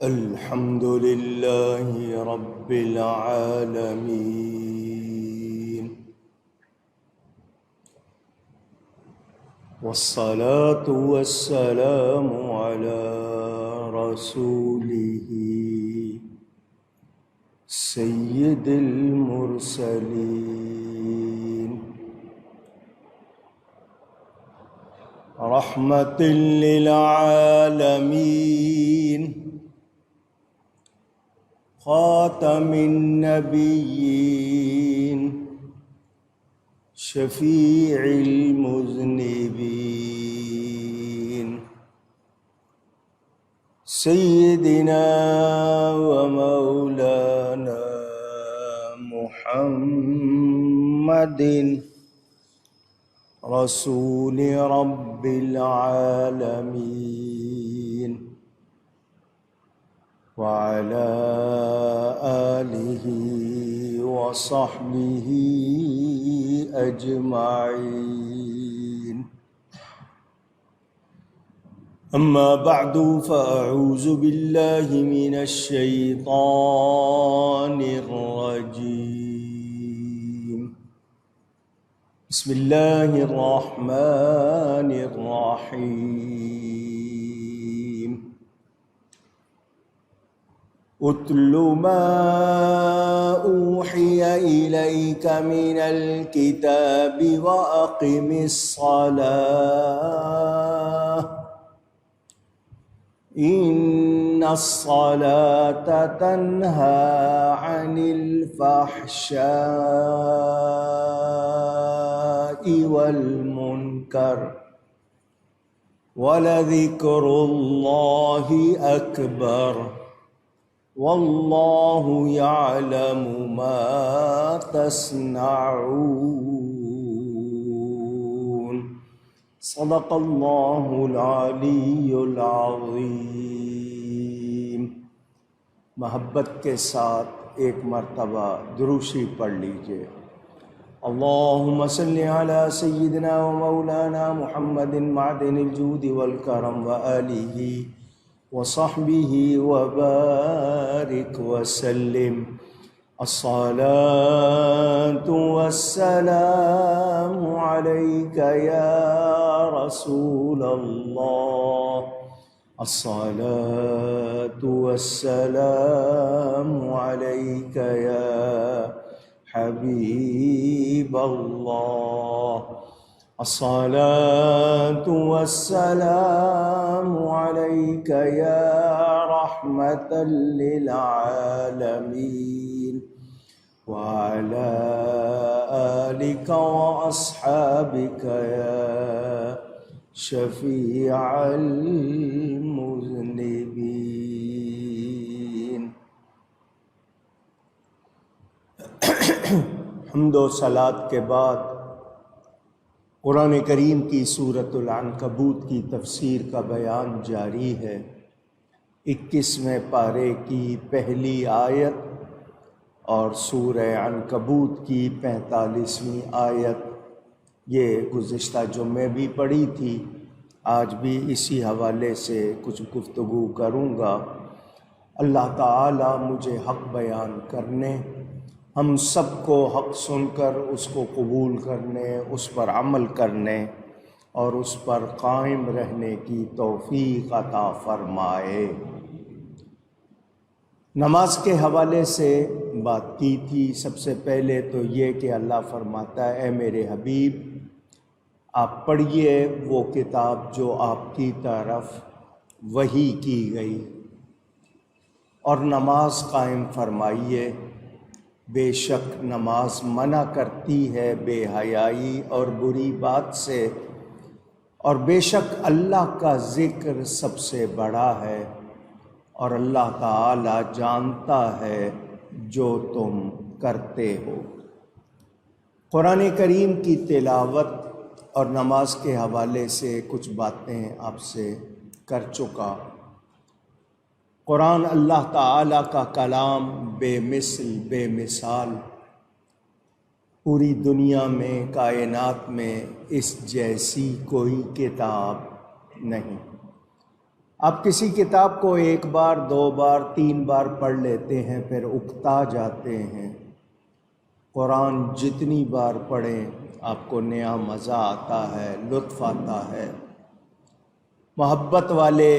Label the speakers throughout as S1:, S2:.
S1: الحمد لله رب العالمين، والصلاة والسلام على رسوله سيد المرسلين، رحمة للعالمين، خاتم النبيين، شفيع المذنبين، سيدنا ومولانا محمد رسول رب العالمين، وعلى آله وصحبه أجمعين. أما بعد، فأعوذ بالله من الشيطان الرجيم. بسم الله الرحمن الرحيم. اتل ما اوحي اليك من الكتاب واقم الصلاه ان الصلاه تنهى عن الفحشاء والمنكر ولذكر الله اكبر واللہ یعلم ما تصنعون. صدق اللہ العلی العظیم. محبت کے ساتھ ایک مرتبہ دروشی پڑھ لیجئے. اللہم صلی علی سیدنا و مولانا محمد معدن الجود والکرم وآلہ وصحبه وبارك وسلم. الصلاة والسلام عليك يا رسول الله، الصلاة والسلام عليك يا حبيب الله، الصلاة والسلام عليك يا رحمة للعالمين، وعلى آلك وأصحابك يا شفيع المذنبين. حمد و صلاۃ کے بعد قرآن کریم کی سورۃ العنکبوت کی تفسیر کا بیان جاری ہے. 21ویں پارے کی پہلی آیت اور سورہ عنکبوت کی 45ویں آیت یہ گزشتہ جمعے بھی پڑھی تھی. آج بھی اسی حوالے سے کچھ گفتگو کروں گا. اللہ تعالی مجھے حق بیان کرنے، ہم سب کو حق سن کر اس کو قبول کرنے، اس پر عمل کرنے اور اس پر قائم رہنے کی توفیق عطا فرمائے. نماز کے حوالے سے بات کی تھی. سب سے پہلے تو یہ کہ اللہ فرماتا ہے اے میرے حبیب آپ پڑھیے وہ کتاب جو آپ کی طرف وحی کی گئی اور نماز قائم فرمائیے. بے شک نماز منع کرتی ہے بے حیائی اور بری بات سے، اور بے شک اللہ کا ذکر سب سے بڑا ہے اور اللہ تعالی جانتا ہے جو تم کرتے ہو. قرآن کریم کی تلاوت اور نماز کے حوالے سے کچھ باتیں آپ سے کر چکا. قرآن اللہ تعالیٰ کا کلام بے مثل بے مثال، پوری دنیا میں کائنات میں اس جیسی کوئی کتاب نہیں. آپ کسی کتاب کو ایک بار، دو بار، تین بار پڑھ لیتے ہیں، پھر اکتا جاتے ہیں۔ قرآن جتنی بار پڑھیں آپ کو نیا مزہ آتا ہے، لطف آتا ہے۔ محبت والے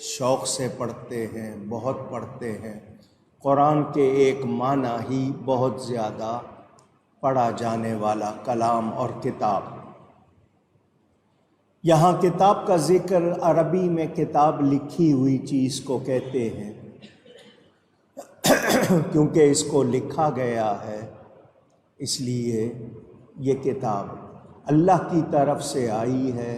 S1: شوق سے پڑھتے ہیں، بہت پڑھتے ہیں۔ قرآن کے ایک معنی ہی بہت زیادہ پڑھا جانے والا کلام اور کتاب۔ یہاں کتاب کا ذکر عربی میں کتاب لکھی ہوئی چیز کو کہتے ہیں، کیونکہ اس کو لکھا گیا ہے، اس لیے یہ کتاب اللہ کی طرف سے آئی ہے،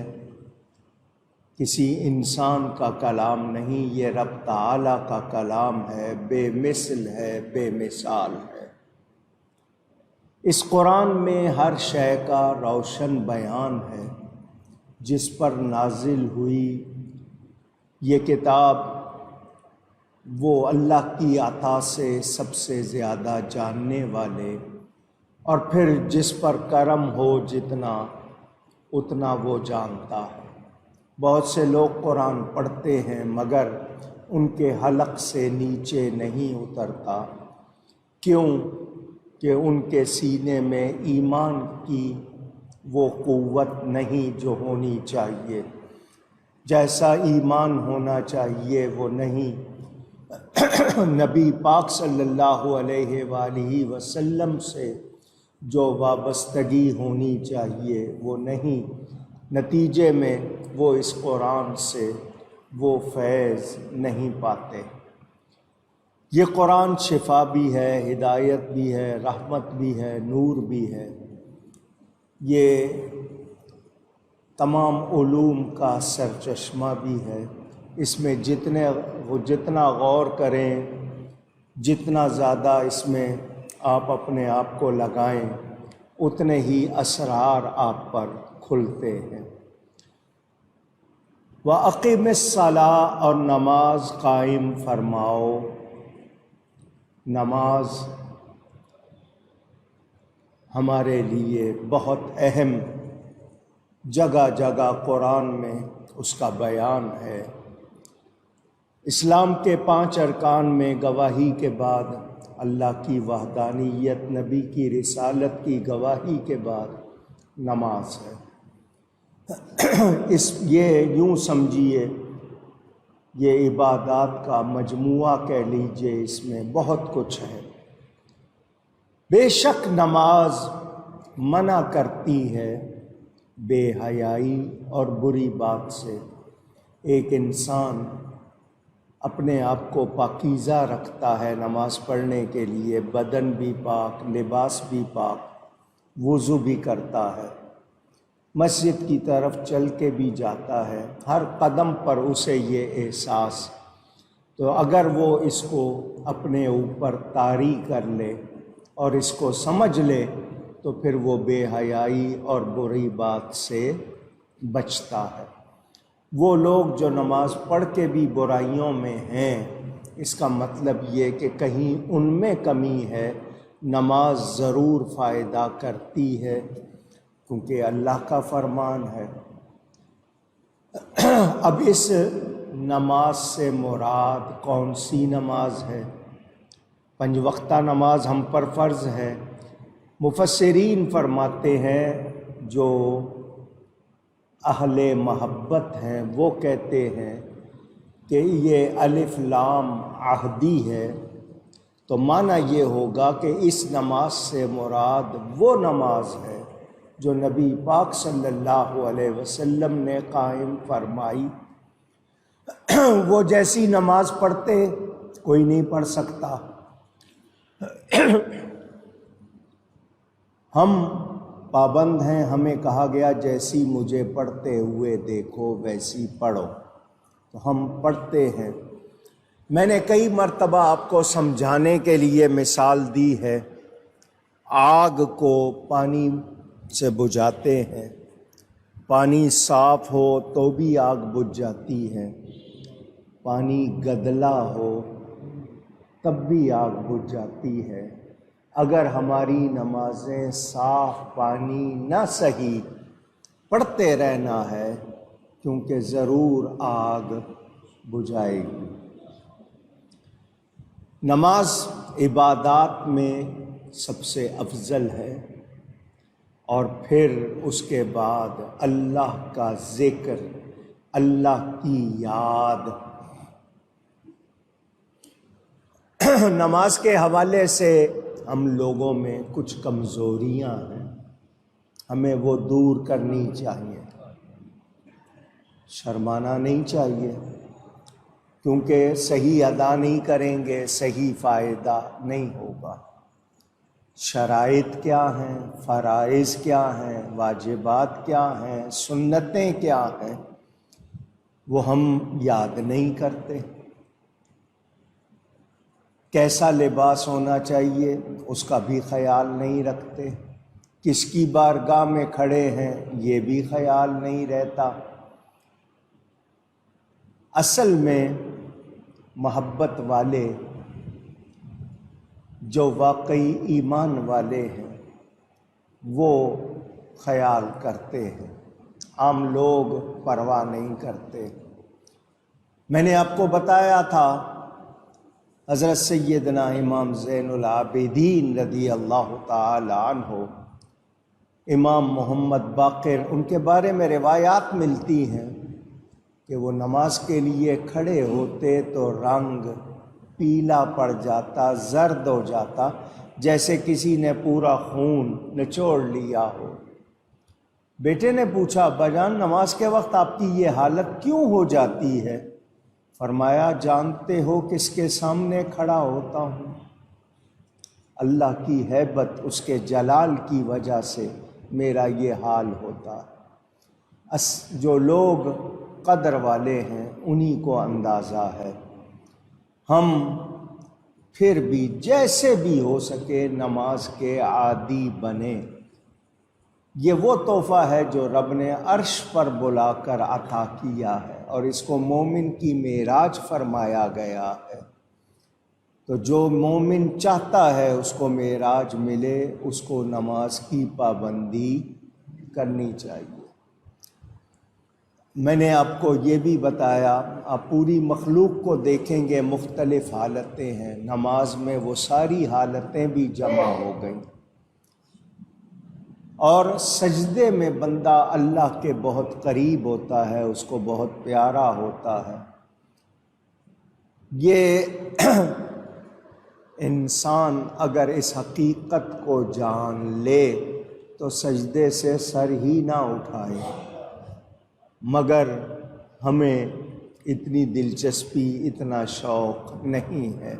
S1: کسی انسان کا کلام نہیں، یہ رب تعالیٰ کا کلام ہے، بے مثل ہے، بے مثال ہے۔ اس قرآن میں ہر شے کا روشن بیان ہے۔ جس پر نازل ہوئی یہ کتاب وہ اللہ کی عطا سے سب سے زیادہ جاننے والے، اور پھر جس پر کرم ہو جتنا اتنا وہ جانتا ہے۔ بہت سے لوگ قرآن پڑھتے ہیں مگر ان کے حلق سے نیچے نہیں اترتا، کیوں کہ ان کے سینے میں ایمان کی وہ قوت نہیں جو ہونی چاہیے، جیسا ایمان ہونا چاہیے وہ نہیں۔ نبی پاک صلی اللہ علیہ وآلہ وسلم سے جو وابستگی ہونی چاہیے وہ نہیں، نتیجے میں وہ اس قرآن سے وہ فیض نہیں پاتے۔ یہ قرآن شفا بھی ہے، ہدایت بھی ہے، رحمت بھی ہے، نور بھی ہے۔ یہ تمام علوم کا سرچشمہ بھی ہے۔ اس میں جتنا غور کریں، جتنا زیادہ اس میں آپ اپنے آپ کو لگائیں، اتنے ہی اسرار آپ پر کھلتے ہیں۔ وَأَقِمِ الصَّلَاةَ اور نماز قائم فرماؤ۔ نماز ہمارے لیے بہت اہم، جگہ جگہ قرآن میں اس کا بیان ہے۔ اسلام کے 5 ارکان میں گواہی کے بعد اللہ کی وحدانیت، نبی کی رسالت کی گواہی کے بعد نماز ہے۔ یہ یوں سمجھیے، یہ عبادات کا مجموعہ کہہ لیجئے، اس میں بہت کچھ ہے۔ بے شک نماز منع کرتی ہے بے حیائی اور بری بات سے۔ ایک انسان اپنے آپ کو پاکیزہ رکھتا ہے نماز پڑھنے کے لیے، بدن بھی پاک، لباس بھی پاک، وضو بھی کرتا ہے، مسجد کی طرف چل کے بھی جاتا ہے، ہر قدم پر اسے یہ احساس۔ تو اگر وہ اس کو اپنے اوپر طاری کر لے اور اس کو سمجھ لے تو پھر وہ بے حیائی اور بری بات سے بچتا ہے۔ وہ لوگ جو نماز پڑھ کے بھی برائیوں میں ہیں، اس کا مطلب یہ کہ کہیں ان میں کمی ہے۔ نماز ضرور فائدہ کرتی ہے کیونکہ اللہ کا فرمان ہے۔ اب اس نماز سے مراد کون سی نماز ہے؟ 5 وقتہ نماز ہم پر فرض ہے۔ مفسرین فرماتے ہیں جو اہل محبت ہیں وہ کہتے ہیں کہ یہ الف لام عہدی ہے، تو معنی یہ ہوگا کہ اس نماز سے مراد وہ نماز ہے جو نبی پاک صلی اللہ علیہ وسلم نے قائم فرمائی۔ وہ جیسی نماز پڑھتے کوئی نہیں پڑھ سکتا۔ ہم پابند ہیں، ہمیں کہا گیا جیسی مجھے پڑھتے ہوئے دیکھو ویسی پڑھو، تو ہم پڑھتے ہیں۔ میں نے کئی مرتبہ آپ کو سمجھانے کے لیے مثال دی ہے، آگ کو پانی سے بجھاتے ہیں، پانی صاف ہو تو بھی آگ بجھ جاتی ہے، پانی گدلا ہو تب بھی آگ بجھ جاتی ہے۔ اگر ہماری نمازیں صاف پانی نہ صحیح پڑھتے رہنا ہے، کیونکہ ضرور آگ بجھائے گی۔ نماز عبادات میں سب سے افضل ہے، اور پھر اس کے بعد اللہ کا ذکر، اللہ کی یاد۔ نماز کے حوالے سے ہم لوگوں میں کچھ کمزوریاں ہیں، ہمیں وہ دور کرنی چاہیے، شرمانا نہیں چاہیے، کیونکہ صحیح ادا نہیں کریں گے صحیح فائدہ نہیں ہوگا۔ شرائط کیا ہیں، فرائض کیا ہیں، واجبات کیا ہیں، سنتیں کیا ہیں، وہ ہم یاد نہیں کرتے۔ کیسا لباس ہونا چاہیے اس کا بھی خیال نہیں رکھتے، کس کی بارگاہ میں کھڑے ہیں یہ بھی خیال نہیں رہتا۔ اصل میں محبت والے، جو واقعی ایمان والے ہیں، وہ خیال کرتے ہیں، عام لوگ پرواہ نہیں کرتے۔ میں نے آپ کو بتایا تھا حضرت سیدنا امام زین العابدین رضی اللہ تعالی عنہ، امام محمد باقر، ان کے بارے میں روایات ملتی ہیں کہ وہ نماز کے لیے کھڑے ہوتے تو رنگ پیلا پڑ جاتا، زرد ہو جاتا، جیسے کسی نے پورا خون نچوڑ لیا ہو۔ بیٹے نے پوچھا، بجان نماز کے وقت آپ کی یہ حالت کیوں ہو جاتی ہے؟ فرمایا، جانتے ہو کس کے سامنے کھڑا ہوتا ہوں؟ اللہ کی ہیبت، اس کے جلال کی وجہ سے میرا یہ حال ہوتا ہے۔ جو لوگ قدر والے ہیں انہی کو اندازہ ہے۔ ہم پھر بھی جیسے بھی ہو سکے نماز کے عادی بنیں۔ یہ وہ تحفہ ہے جو رب نے عرش پر بلا کر عطا کیا ہے، اور اس کو مومن کی معراج فرمایا گیا ہے۔ تو جو مومن چاہتا ہے اس کو معراج ملے، اس کو نماز کی پابندی کرنی چاہیے۔ میں نے آپ کو یہ بھی بتایا، آپ پوری مخلوق کو دیکھیں گے مختلف حالتیں ہیں، نماز میں وہ ساری حالتیں بھی جمع ہو گئیں، اور سجدے میں بندہ اللہ کے بہت قریب ہوتا ہے، اس کو بہت پیارا ہوتا ہے۔ یہ انسان اگر اس حقیقت کو جان لے تو سجدے سے سر ہی نہ اٹھائے، مگر ہمیں اتنی دلچسپی، اتنا شوق نہیں ہے۔